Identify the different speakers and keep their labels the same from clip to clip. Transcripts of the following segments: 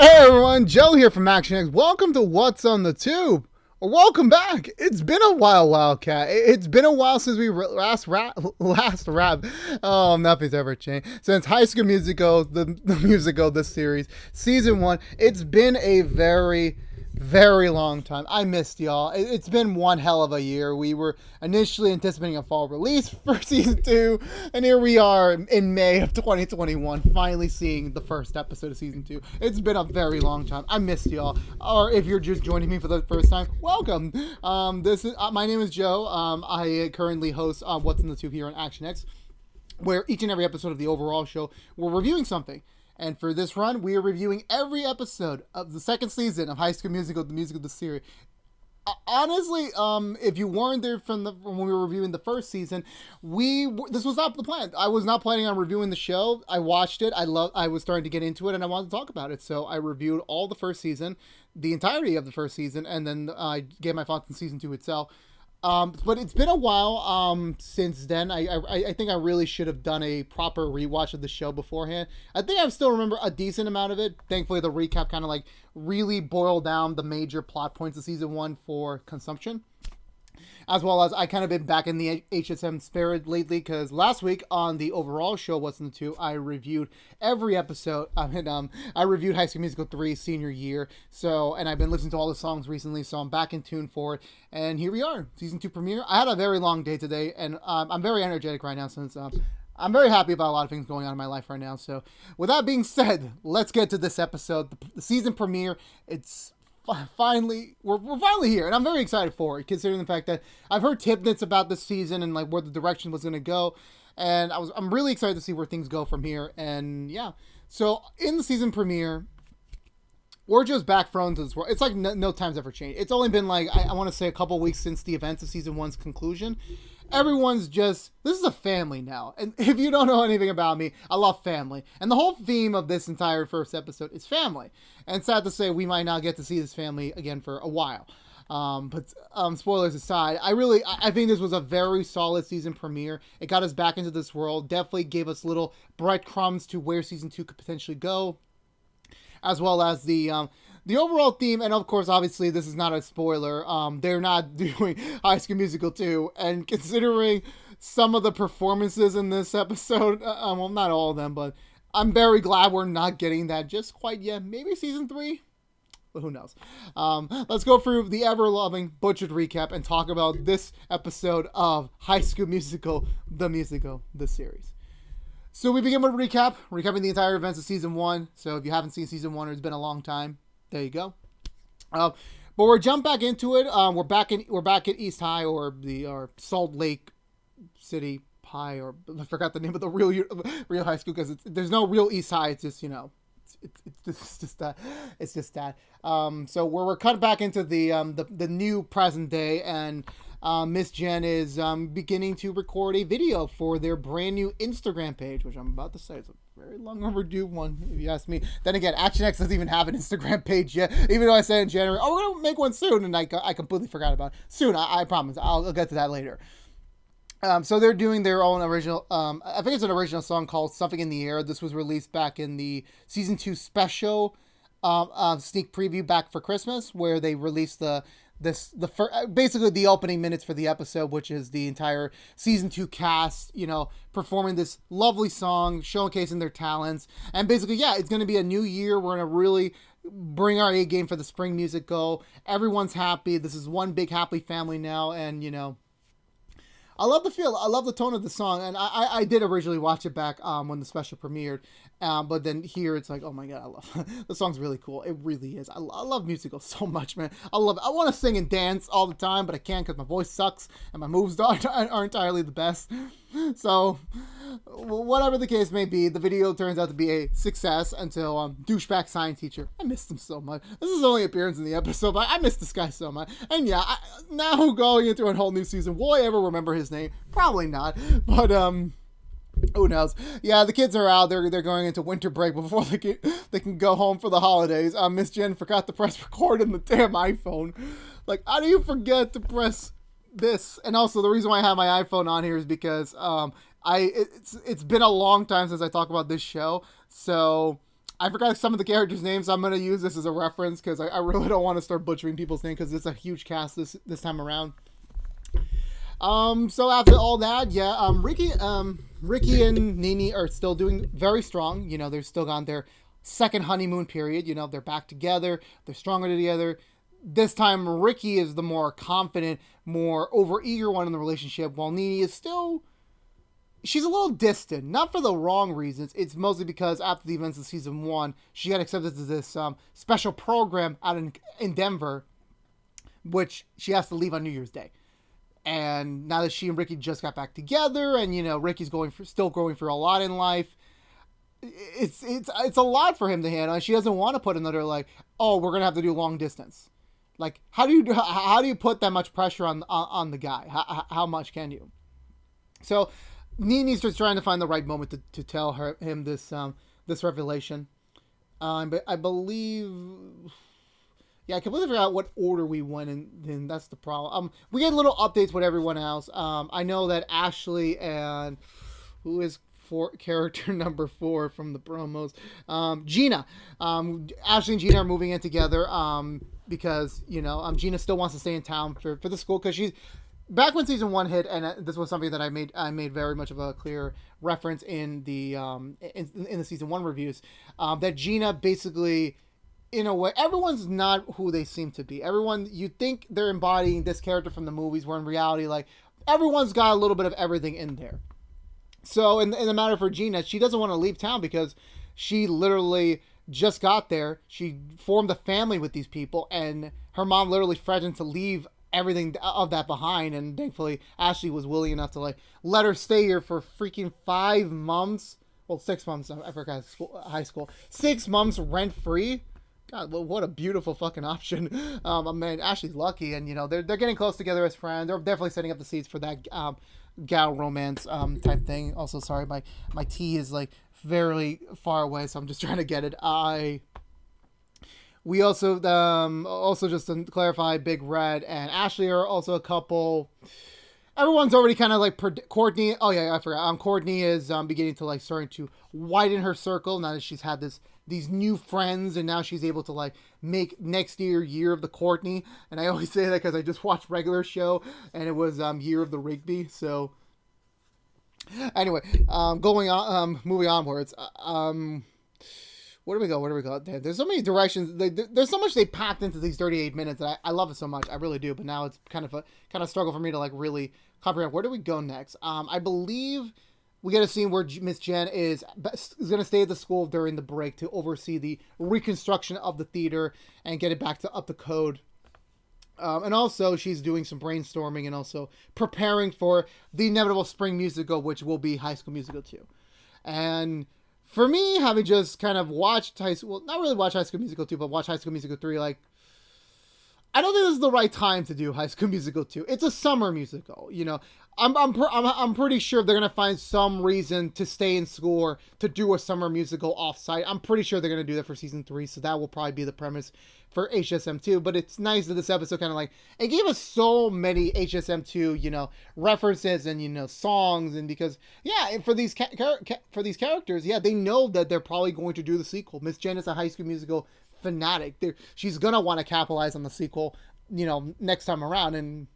Speaker 1: Hey everyone, Joe here from ActionX. Welcome to What's on the Tube. Or welcome back. It's been a while, Wildcat. It's been a while since we last rap. Oh, nothing's ever changed. Since High School Musical, the musical, this series, season 1, it's been a very long time. I missed y'all. It's been one hell of a year. We were initially anticipating a fall release for season 2, and here we are in May of 2021, finally seeing the first episode of season 2. It's been a very long time. I missed y'all. Or if you're just joining me for the first time, welcome. This is my name is Joe. I currently host What's in the Tube here on ActionX, where each and every episode of the overall show we're reviewing something. And for this run, we are reviewing every episode of the second season of High School Musical, the musical, the series. Honestly, if you weren't there from when we were reviewing the first season, this was not the plan. I was not planning on reviewing the show. I watched it. I was starting to get into it, and I wanted to talk about it. So I reviewed all the first season, the entirety of the first season, and then I gave my thoughts on season 2 itself. But it's been a while since then. I think I really should have done a proper rewatch of the show beforehand. I think I still remember a decent amount of it. Thankfully, the recap kind of like really boiled down the major plot points of season 1 for consumption. As well as I kind of been back in the HSM spirit lately, because last week on the overall show, What's in the Two, I reviewed every episode. I reviewed High School Musical 3 senior year. And I've been listening to all the songs recently, so I'm back in tune for it. And here we are, season 2 premiere. I had a very long day today, and I'm very energetic right now since I'm very happy about a lot of things going on in my life right now. So with that being said, let's get to this episode, the season premiere. It's we're finally here, and I'm very excited for it, considering the fact that I've heard tidbits about this season and like where the direction was going to go, and I'm really excited to see where things go from here. And yeah, so in the season premiere, we're just back thrown into this world. It's like no time's ever changed. It's only been like I want to say a couple weeks since the events of season 1's conclusion. Everyone's this is a family now. And if you don't know anything about me, I love family. And the whole theme of this entire first episode is family. And sad to say, we might not get to see this family again for a while. But spoilers aside, I think this was a very solid season premiere. It got us back into this world, definitely gave us little breadcrumbs to where season 2 could potentially go, as well as the overall theme. And of course, obviously, this is not a spoiler. They're not doing High School Musical 2. And considering some of the performances in this episode, well, not all of them, but I'm very glad we're not getting that just quite yet. Maybe season 3? But who knows? Let's go through the ever-loving butchered recap and talk about this episode of High School Musical, the series. So we begin with a recapping the entire events of season 1. So if you haven't seen season 1 or it's been a long time, there you go. But we're jump back into it. We're back at East High, or Salt Lake City High, or I forgot the name of the real high school, because there's no real East High. It's just it's just that. So we're cut back into the new present day, and Miss Jen is beginning to record a video for their brand new Instagram page, which I'm about to say is a very long overdue one, if you ask me. Then again, ActionX doesn't even have an Instagram page yet, even though I said in January, we're going to make one soon, and I completely forgot about it. Soon, I promise. I'll get to that later. So they're doing their own original, I think it's an original song called Something in the Air. This was released back in the season 2 special sneak preview back for Christmas, where they released basically the opening minutes for the episode, which is the entire season 2 cast, performing this lovely song, showcasing their talents. And basically, yeah, it's going to be a new year. We're going to really bring our A game for the spring musical. Everyone's happy. This is one big happy family now. And, I love the feel. I love the tone of the song. And I did originally watch it back when the special premiered. But then here it's like, oh my God, I love the song's really cool. It really is. I love musicals so much, man. I love it. I want to sing and dance all the time, but I can't because my voice sucks and my moves aren't entirely the best. So whatever the case may be, the video turns out to be a success until douchebag science teacher. I missed him so much. This is only appearance in the episode, but I missed this guy so much. And yeah, now going into a whole new season, will I ever remember his name? Probably not. But who knows? Yeah, the kids are out. They're going into winter break before they can go home for the holidays. Miss Jen forgot to press record on the damn iPhone. Like, how do you forget to press this? And also, the reason why I have my iPhone on here is because it's been a long time since I talked about this show. So I forgot some of the characters' names. So I'm gonna use this as a reference because I really don't want to start butchering people's names because it's a huge cast this time around. So after all that, yeah, Ricky and Nini are still doing very strong. You know, they're still on their second honeymoon period. You know, they're back together. They're stronger together. This time, Ricky is the more confident, more overeager one in the relationship, while Nini is still, she's a little distant. Not for the wrong reasons. It's mostly because after the events of season one, she got accepted to this special program out in Denver, which she has to leave on New Year's Day. And now that she and Ricky just got back together, and you know Ricky's still going through a lot in life, it's a lot for him to handle. And she doesn't want to put another like, oh, we're gonna have to do long distance. Like, how do you put that much pressure on the guy? How much can you? So Nini's just trying to find the right moment to tell him this revelation. But I believe. Yeah, I completely forgot what order we went in. Then that's the problem. We get little updates with everyone else. I know that Ashley and who is character number 4 from the promos, Gina. Ashley and Gina are moving in together. Because you know, Gina still wants to stay in town for the school because she's back when season 1 hit, and this was something that I made very much of a clear reference in the in the season 1 reviews. That Gina basically, in a way, everyone's not who they seem to be. Everyone, you think they're embodying this character from the movies, where in reality, like, everyone's got a little bit of everything in there. So, in the matter for Gina, she doesn't want to leave town because she literally just got there. She formed a family with these people, and her mom literally threatened to leave everything of that behind. And thankfully, Ashley was willing enough to like let her stay here for freaking 5 months. Well, 6 months. I forgot high school. 6 months rent free. God, what a beautiful fucking option. Man, Ashley's lucky, and you know they're getting close together as friends. They're definitely setting up the seeds for that gal romance type thing. Also, sorry, my tea is like very far away, so I'm just trying to get it. We also just to clarify, Big Red and Ashley are also a couple. Everyone's already kind of like Courtney. Oh yeah, I forgot. Courtney is beginning to like starting to widen her circle now that she's had these new friends, and now she's able to like make next year of the Courtney. And I always say that because I just watched regular show and it was year of the Rigby. So anyway, going on, moving onwards. Where do we go? Damn, there's so many directions. There's so much they packed into these 38 minutes that I love it so much. I really do. But now it's kind of struggle for me to like really comprehend. Where do we go next? I believe we get a scene where Miss Jen is going to stay at the school during the break to oversee the reconstruction of the theater and get it back to up to code. And also she's doing some brainstorming and also preparing for the inevitable spring musical, which will be High School Musical 2. And for me, having just kind of watched not really watch High School Musical 2, but watch High School Musical 3, like, I don't think this is the right time to do High School Musical 2. It's a summer musical, you know. I'm pretty sure they're gonna find some reason to stay in school or to do a summer musical offsite. I'm pretty sure they're gonna do that for season 3, so that will probably be the premise for HSM2. But it's nice that this episode kind of like it gave us so many HSM2, you know, references and you know songs, and because for these characters, they know that they're probably going to do the sequel. Miss Jen is a High School Musical fanatic. She's gonna want to capitalize on the sequel, you know, next time around, and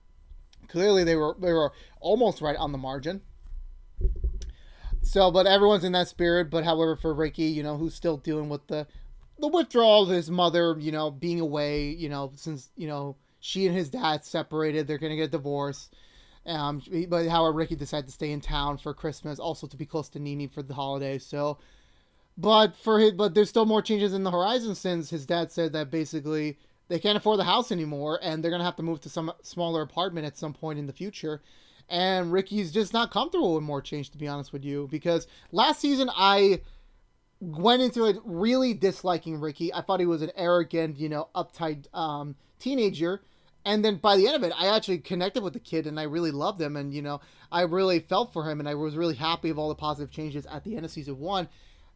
Speaker 1: clearly they were almost right on the margin. So, but everyone's in that spirit. But however, for Ricky, you know, who's still dealing with the withdrawal of his mother, you know, being away, you know, since you know she and his dad separated, they're gonna get divorced. But however, Ricky decided to stay in town for Christmas, also to be close to Nini for the holidays. So. But there's still more changes in the horizon since his dad said that basically they can't afford the house anymore and they're gonna have to move to some smaller apartment at some point in the future. And Ricky's just not comfortable with more change, to be honest with you, because last season I went into it really disliking Ricky. I thought he was an arrogant, you know, uptight teenager. And then by the end of it, I actually connected with the kid and I really loved him. And, you know, I really felt for him and I was really happy of all the positive changes at the end of season 1.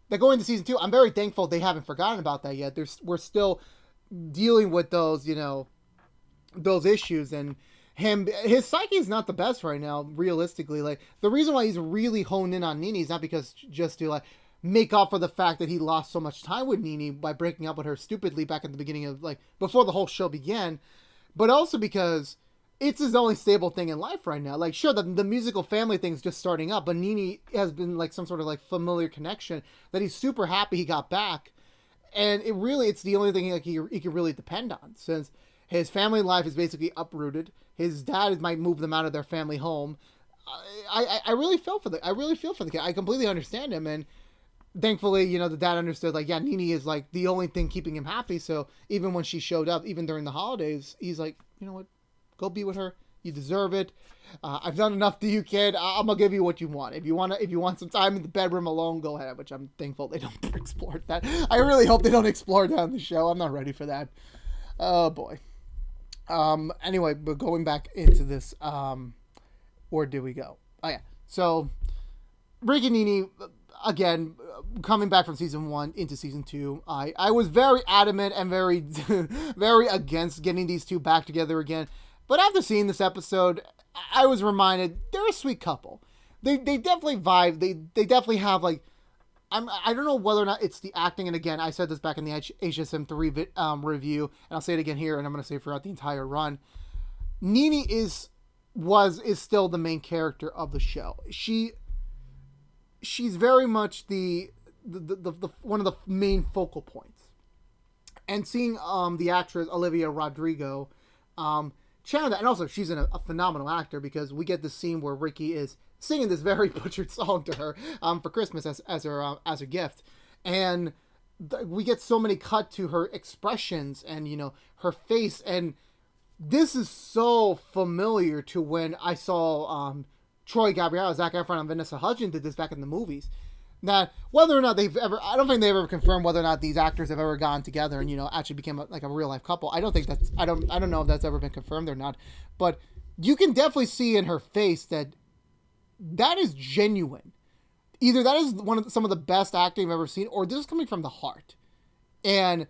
Speaker 1: That going into season 2, I'm very thankful they haven't forgotten about that yet. We're still dealing with those, you know, those issues, and his psyche is not the best right now, realistically. Like, the reason why he's really honed in on Nini is not because just to like make up for the fact that he lost so much time with Nene by breaking up with her stupidly back at the beginning of, like, before the whole show began, but also because it's his only stable thing in life right now. Like, sure, the musical family thing's just starting up, but Nene has been like some sort of like familiar connection that he's super happy he got back. And it's the only thing like he can really depend on, since his family life is basically uprooted. His dad might move them out of their family home. I really feel for the kid. I completely understand him, and thankfully, the dad understood, like, yeah, Nene is like the only thing keeping him happy. So even when she showed up, even during the holidays, he's like, you know what, go be with her. You deserve it. I've done enough to you, kid. I'm gonna give you what you want. If you want some time in the bedroom alone, go ahead. Which I'm thankful they don't explore that. I really hope they don't explore that on the show. I'm not ready for that. Oh boy. Anyway, but going back into this, where did we go? Oh yeah. So Rick and Nene, again, coming back from season 1 into season 2, I was very adamant and very very against getting these two back together again. But after seeing this episode, I was reminded they're a sweet couple. They definitely vibe. They definitely have, like, I don't know whether or not it's the acting. And again, I said this back in the HSM3 review, and I'll say it again here, and I'm going to say it throughout the entire run. Nene is still the main character of the show. She's very much the one of the main focal points. And seeing the actress Olivia Rodrigo channel that, and also she's a phenomenal actor, because we get this scene where Ricky is singing this very butchered song to her for Christmas as a gift, and we get so many cut to her expressions and her face, and this is so familiar to when I saw Troy Gabrielle, Zac Efron, and Vanessa Hudgens did this back in the movies. That whether or not I don't think they've ever confirmed whether or not these actors have ever gotten together and actually became like a real life couple. I don't know if that's ever been confirmed or not, but you can definitely see in her face that is genuine. Either that is some of the best acting I've ever seen, or this is coming from the heart. And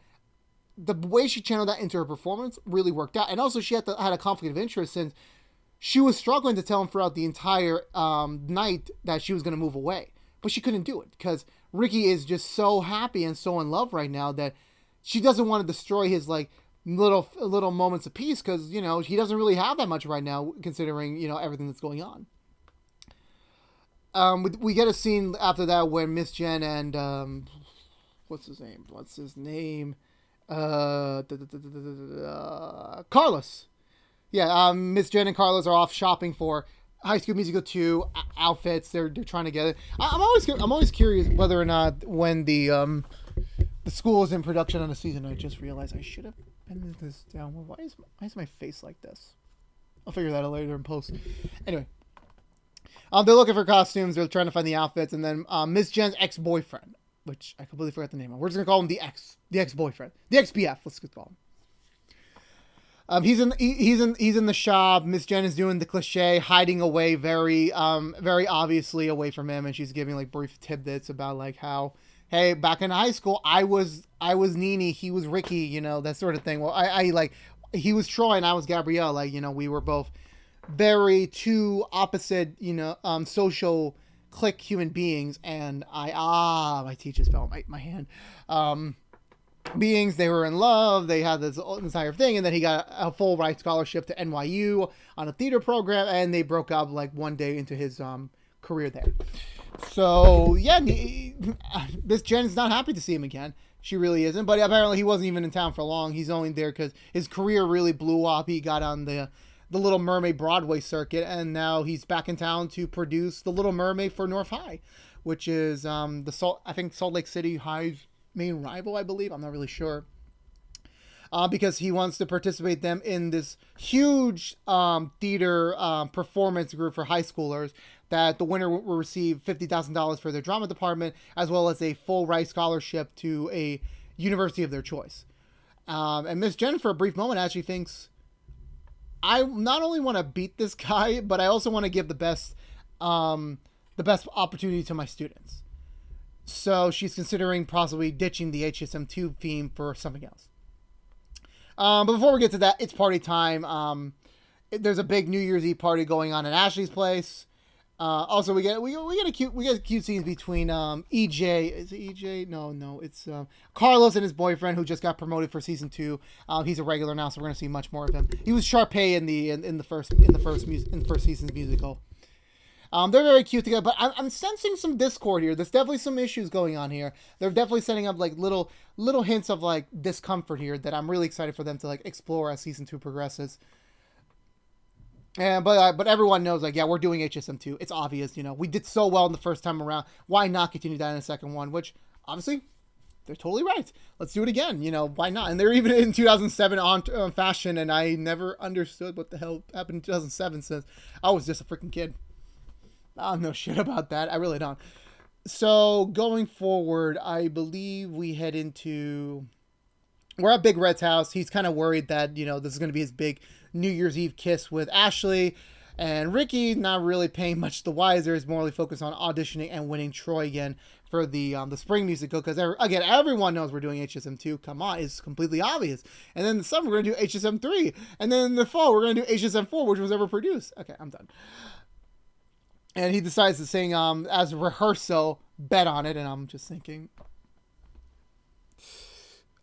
Speaker 1: the way she channeled that into her performance really worked out. And also she had a conflict of interest, since she was struggling to tell him throughout the entire night that she was going to move away. But she couldn't do it because Ricky is just so happy and so in love right now that she doesn't want to destroy his like little moments of peace, because he doesn't really have that much right now, considering everything that's going on. We get a scene after that where Miss Jen and what's his name? Carlos. Yeah, Miss Jen and Carlos are off shopping for High School Musical 2 outfits. They're trying to get it. I'm always curious whether or not when the school is in production on a season. I just realized I should have been this down. Why is my face like this? I'll figure that out later in post. Anyway, they're looking for costumes. They're trying to find the outfits, and then Miss Jen's ex-boyfriend, which I completely forgot the name of. We're just gonna call him the ex-boyfriend, the ex-BF. Let's just call him. He's in the shop. Miss Jen is doing the cliche, hiding away very obviously away from him, and she's giving like brief tidbits about like how, hey, back in high school, I was Nene, he was Ricky, that sort of thing. Well, I like, he was Troy and I was Gabrielle. Like, we were both very two opposite, social clique human beings, and my teachers fell my hand. Beings, they were in love, they had this entire thing, and then he got a full ride scholarship to NYU on a theater program, and they broke up like one day into his career there. So yeah, Miss Jen's not happy to see him again. She really isn't, but apparently he wasn't even in town for long. He's only there because his career really blew up. He got on the Little Mermaid Broadway circuit, and now he's back in town to produce The Little Mermaid for North High, which is Salt Lake City High's main rival, I believe. I'm not really sure. Because he wants to participate them in this huge theater performance group for high schoolers, that the winner will receive $50,000 for their drama department, as well as a full ride scholarship to a university of their choice. And Miss Jen, for a brief moment, actually thinks, I not only want to beat this guy, but I also want to give the best opportunity to my students. So she's considering possibly ditching the HSM2 theme for something else. But before we get to that, it's party time. There's a big New Year's Eve party going on at Ashley's place. Also, we get a cute scenes between EJ. Is it EJ? No, it's Carlos and his boyfriend who just got promoted for season 2. He's a regular now, so we're gonna see much more of him. He was Sharpay in the first season's musical. They're very cute together, but I'm sensing some discord here. There's definitely some issues going on here. They're definitely setting up like little hints of like discomfort here that I'm really excited for them to like explore as season 2 progresses. And but everyone knows like, yeah, we're doing HSM2. It's obvious, we did so well in the first time around. Why not continue that in the second one? Which obviously they're totally right. Let's do it again. Why not? And they're even in 2007 on fashion, and I never understood what the hell happened in 2007 since I was just a freaking kid. I don't know shit about that. I really don't. So going forward, I believe we head into... We're at Big Red's house. He's kind of worried that, this is going to be his big New Year's Eve kiss with Ashley. And Ricky, not really paying much the wiser, is morally focused on auditioning and winning Troy again for the spring musical. Because, again, everyone knows we're doing HSM2. Come on, it's completely obvious. And then in the summer, we're going to do HSM3. And then in the fall, we're going to do HSM4, which was ever produced. Okay, I'm done. And he decides to sing, as a rehearsal, bet on it. And I'm just thinking,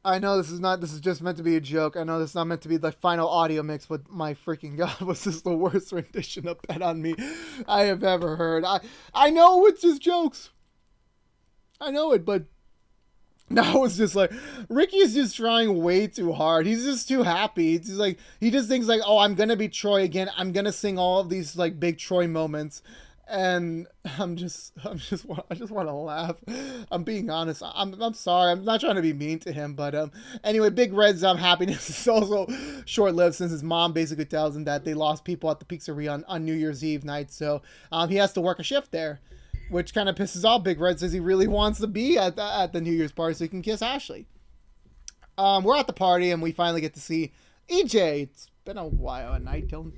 Speaker 1: I know this is just meant to be a joke. I know this is not meant to be the final audio mix, but my freaking God, was this the worst rendition of Bet on Me I have ever heard. I know it's just jokes. I know it, but now it's just like, Ricky is just trying way too hard. He's just too happy. It's just like, he just thinks like, oh, I'm going to be Troy again. I'm going to sing all of these like big Troy moments. And I just want to laugh. I'm being honest. I'm sorry. I'm not trying to be mean to him, but anyway, Big Red's happiness is also short-lived since his mom basically tells him that they lost people at the pizzeria on New Year's Eve night, so he has to work a shift there, which kind of pisses off Big Red. Says he really wants to be at the New Year's party so he can kiss Ashley. We're at the party and we finally get to see EJ. It's been a while and I don't...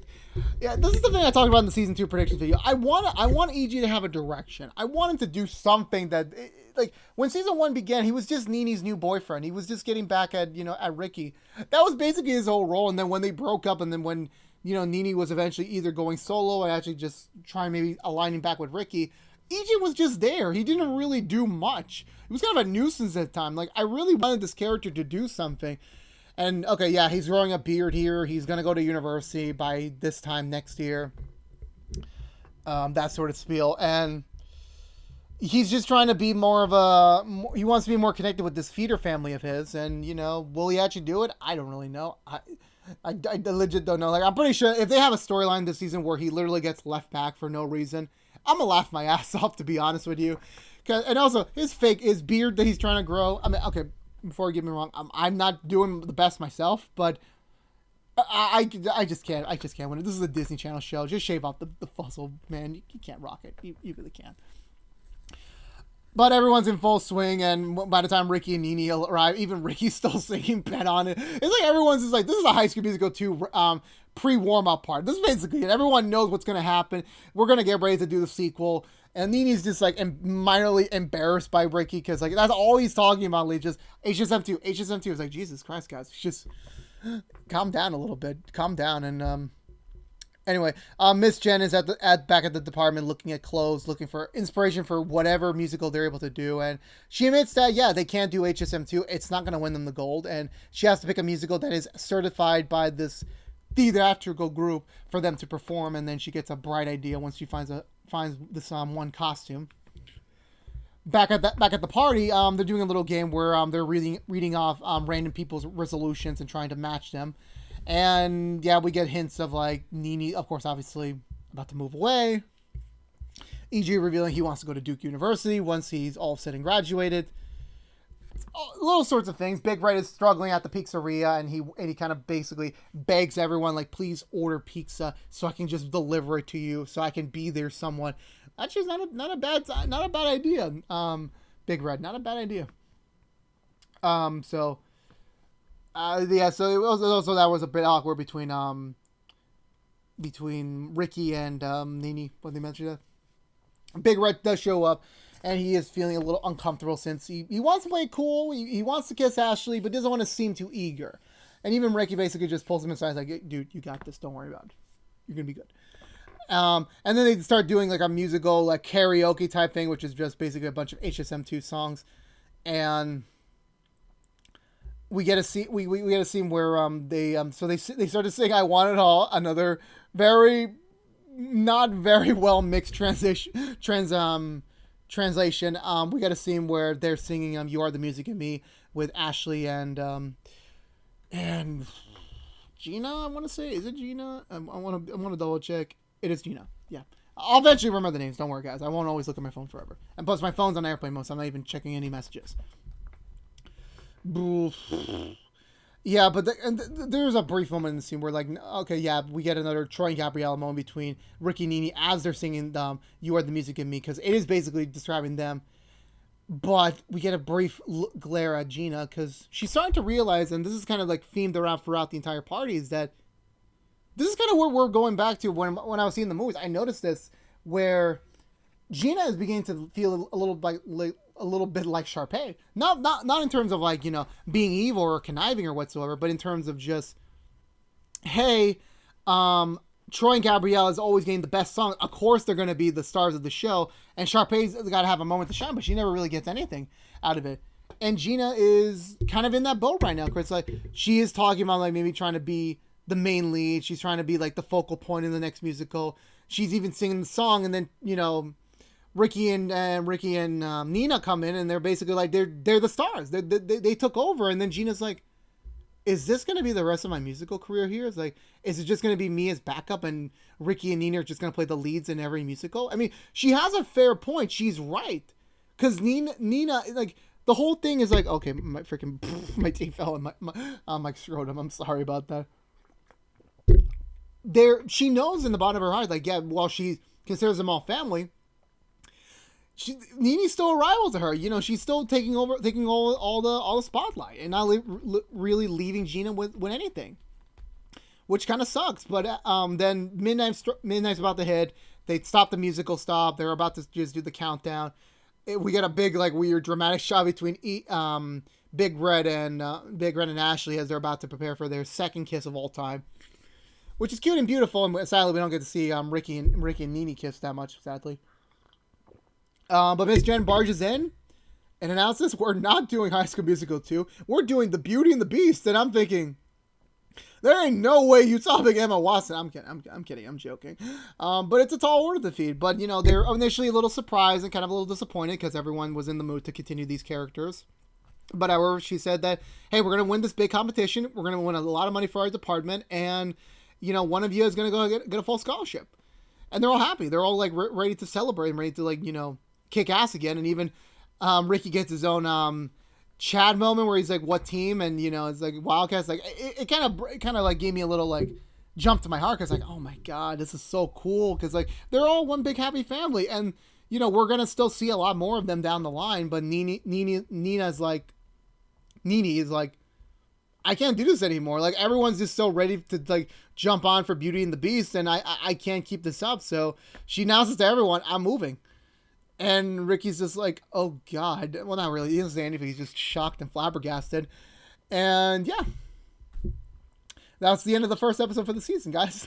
Speaker 1: Yeah, this is the thing I talked about in the season 2 predictions video. I want EG to have a direction. I want him to do something that, like, when season 1 began, he was just Nini's new boyfriend. He was just getting back at Ricky. That was basically his whole role. And then when they broke up, and then when Nini was eventually either going solo or actually just trying maybe aligning back with Ricky, EG was just there. He didn't really do much. He was kind of a nuisance at the time. Like, I really wanted this character to do something. And, okay, yeah, he's growing a beard here. He's going to go to university by this time next year. That sort of spiel. And he's just trying to be more of a... He wants to be more connected with this feeder family of his. And, will he actually do it? I don't really know. I legit don't know. Like, I'm pretty sure if they have a storyline this season where he literally gets left back for no reason, I'm going to laugh my ass off, to be honest with you. And also, his beard that he's trying to grow... I mean, okay... Before you get me wrong, I'm not doing the best myself, but I just can't. I just can't win it. This is a Disney Channel show. Just shave off the fuzzle, man. You can't rock it. You really can't. But everyone's in full swing, and by the time Ricky and Nini arrive, even Ricky's still singing Bet on It. It's like everyone's just like, this is a High School Musical 2 pre-warm-up part. This is basically it. Everyone knows what's going to happen. We're going to get ready to do the sequel. And Nini's just like minorly embarrassed by Ricky because like that's all he's talking about. Like just HSM2. It's like, Jesus Christ, guys, just calm down a little bit. Calm down. And anyway, Miss Jen is back at the department looking at clothes, looking for inspiration for whatever musical they're able to do. And she admits that yeah, they can't do HSM2. It's not going to win them the gold, and she has to pick a musical that is certified by this theatrical group for them to perform. And then she gets a bright idea once she finds this one costume. Back at the party, they're doing a little game where they're reading off random people's resolutions and trying to match them. And yeah, we get hints of like Nini, of course, obviously about to move away. EG revealing he wants to go to Duke University once he's all said and graduated. Little sorts of things. Big Red is struggling at the pizzeria, and he kind of basically begs everyone like, please order pizza so I can just deliver it to you, so I can be there someone. Actually, it's not a bad idea. Big Red, not a bad idea. Yeah. So it was also that was a bit awkward between Ricky and Nini when they mentioned that. Big Red does show up. And he is feeling a little uncomfortable since he wants to play it cool. He wants to kiss Ashley, but doesn't want to seem too eager. And even Ricky basically just pulls him aside like, dude, you got this. Don't worry about it. You're going to be good. And then they start doing like a musical like karaoke type thing, which is just basically a bunch of HSM2 songs, and we get a scene. We get a scene where they started saying "I Want It All," another very not very well mixed translation. We got a scene where they're singing "You Are the Music in Me" with Ashley and Gina. I want to say, is it Gina? I want to double check. It is Gina. Yeah. I'll eventually remember the names. Don't worry, guys. I won't always look at my phone forever. And plus, my phone's on airplane mode, so I'm not even checking any messages. Yeah, but there's a brief moment in the scene where, like, okay, yeah, we get another Troy and Gabriella moment between Ricky and Nini as they're singing "You Are the Music in Me," because it is basically describing them. But we get a brief glare at Gina because she's starting to realize, and this is kind of like themed around throughout the entire party, is that this is kind of where we're going back to when I was seeing the movies. I noticed this where Gina is beginning to feel a little bit like Sharpay. Not in terms of like, you know, being evil or conniving or whatsoever, but in terms of just, hey, Troy and Gabrielle is always getting the best song. Of course, they're going to be the stars of the show. And Sharpay's got to have a moment to shine, but she never really gets anything out of it. And Gina is kind of in that boat right now, Chris. Like, she is talking about, like, maybe trying to be the main lead. She's trying to be, like, the focal point in the next musical. She's even singing the song. And then, you know, Ricky and Nina come in, and they're basically like, they're the stars. They took over. And then Gina's like, is this going to be the rest of my musical career here? It's like, is it just going to be me as backup and Ricky and Nina are just going to play the leads in every musical? I mean, she has a fair point. She's right. Because Nina, like, the whole thing is like, okay, my freaking, my teeth fell in my scrotum. I'm sorry about that. She knows in the bottom of her heart, like, yeah, while she considers them all family, Nini's still a rival to her. You know, she's still taking all the spotlight and not really leaving Gina with anything, which kind of sucks. But then midnight's about to hit. They stop the musical stop. They're about to just do the countdown. We get a big, like, weird dramatic shot between Big Red and Ashley as they're about to prepare for their second kiss of all time, which is cute and beautiful. And sadly, we don't get to see Ricky and Nini kiss that much. Sadly. But Miss Jen barges in and announces we're not doing High School Musical 2. We're doing The Beauty and the Beast. And I'm thinking, there ain't no way you topping Emma Watson. I'm kidding. I'm joking. But it's a tall order to feed. But, you know, they're initially a little surprised and kind of a little disappointed because everyone was in the mood to continue these characters. But however, she said that, hey, we're going to win this big competition. We're going to win a lot of money for our department. And, you know, one of you is going to go get a full scholarship. And they're all happy. They're all, like, ready to celebrate and ready to, like, you know, kick ass again. And even Ricky gets his own Chad moment where he's like, what team? And, you know, it's like Wildcats. Like, it kind of like gave me a little, like, jump to my heart because, like, oh my god, this is so cool because, like, they're all one big happy family. And, you know, we're gonna still see a lot more of them down the line. But Nini is like, I can't do this anymore. Like, everyone's just so ready to, like, jump on for Beauty and the Beast, and I can't keep this up. So she announces to everyone, I'm moving. And Ricky's just like, oh god. Well, not really. He doesn't say anything. He's just shocked and flabbergasted. And yeah, that's the end of the first episode for the season, guys.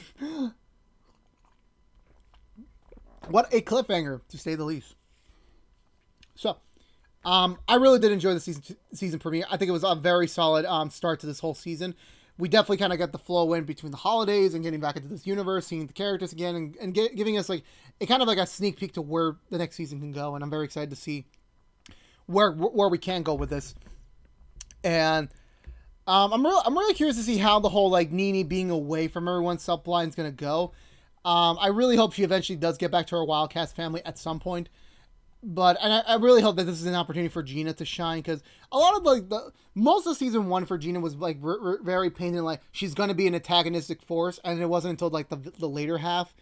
Speaker 1: What a cliffhanger, to say the least. So, I really did enjoy the season premiere. I think it was a very solid start to this whole season. We definitely kind of got the flow in between the holidays and getting back into this universe, seeing the characters again, and giving us, like, a kind of like a sneak peek to where the next season can go. And I'm very excited to see where we can go with this. And I'm really curious to see how the whole, like, Nini being away from everyone's subline is gonna go. I really hope she eventually does get back to her Wildcats family at some point. But, and I really hope that this is an opportunity for Gina to shine, because a lot of, like, most of season 1 for Gina was, like, very painted, like, she's going to be an antagonistic force, and it wasn't until, like, the later half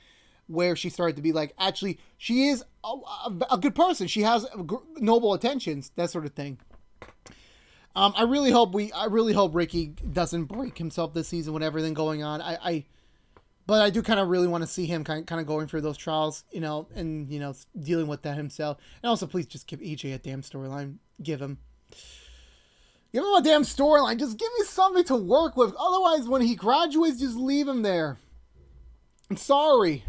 Speaker 1: where she started to be, like, actually, she is a good person. She has noble intentions, that sort of thing. I really hope Ricky doesn't break himself this season with everything going on. But I do kind of really want to see him kind of going through those trials, you know, and, you know, dealing with that himself. And also, please just give EJ a damn storyline. Give him a damn storyline. Just give me something to work with. Otherwise, when he graduates, just leave him there. I'm sorry.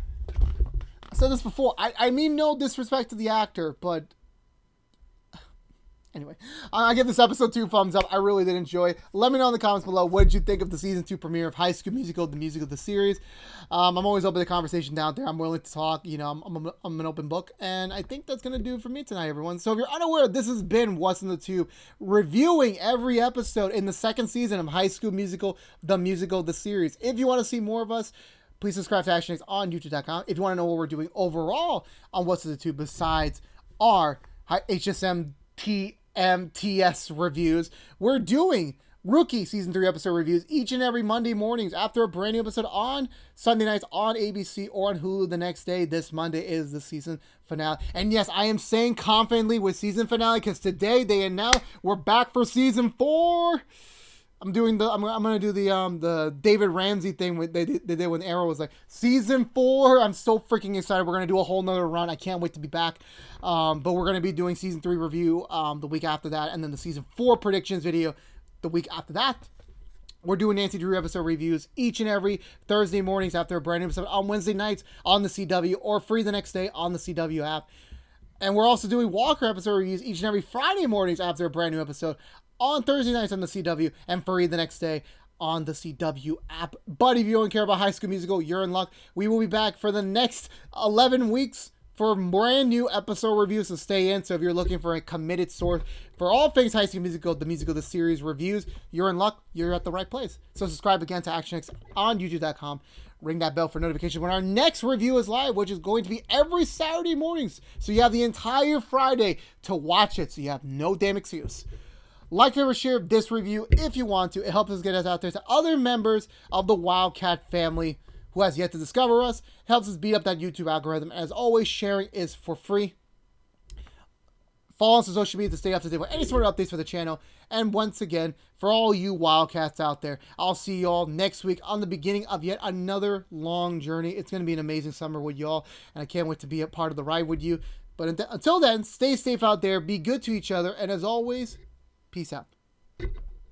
Speaker 1: said this before. I mean no disrespect to the actor, but anyway, I give this episode 2 thumbs up. I really did enjoy it. Let me know in the comments below, what did you think of the season 2 premiere of High School Musical, the musical, the series. I'm always open to conversation down there. I'm willing to talk. You know, I'm an open book. And I think that's going to do it for me tonight, everyone. So if you're unaware, this has been What's in the Tube, reviewing every episode in the 2nd season of High School Musical, the series. If you want to see more of us, please subscribe to ActionX on YouTube.com. If you want to know what we're doing overall on What's in the Tube besides our HSMTMTS reviews, we're doing Rookie Season 3 episode reviews each and every Monday mornings after a brand new episode on Sunday nights on ABC or on Hulu the next day. This Monday is the season finale. And yes, I am saying confidently with season finale because today they announced we're back for season 4. I'm gonna do the David Ramsey thing they did when Arrow was like season 4. I'm so freaking excited. We're gonna do a whole nother run. I can't wait to be back. But we're gonna be doing season 3 review the week after that, and then the season 4 predictions video the week after that. We're doing Nancy Drew episode reviews each and every Thursday mornings after a brand new episode, on Wednesday nights on the CW, or free the next day on the CW app. And we're also doing Walker episode reviews each and every Friday mornings after a brand new episode, on Thursday nights on the CW, and free the next day on the CW app. But if you don't care about High School Musical, you're in luck. We will be back for the next 11 weeks for brand new episode reviews, so stay in. So if you're looking for a committed source for all things High School Musical, the series reviews, you're in luck. You're at the right place. So subscribe again to ActionX on YouTube.com. Ring that bell for notifications when our next review is live, which is going to be every Saturday mornings. So you have the entire Friday to watch it, so you have no damn excuse. Like, favorite, share this review if you want to. It helps us get us out there to other members of the Wildcat family who has yet to discover us. It helps us beat up that YouTube algorithm. As always, sharing is for free. Follow us on social media to stay up to date with any sort of updates for the channel. And once again, for all you Wildcats out there, I'll see you all next week on the beginning of yet another long journey. It's going to be an amazing summer with y'all, and I can't wait to be a part of the ride with you. But until then, stay safe out there, be good to each other, and as always, peace out.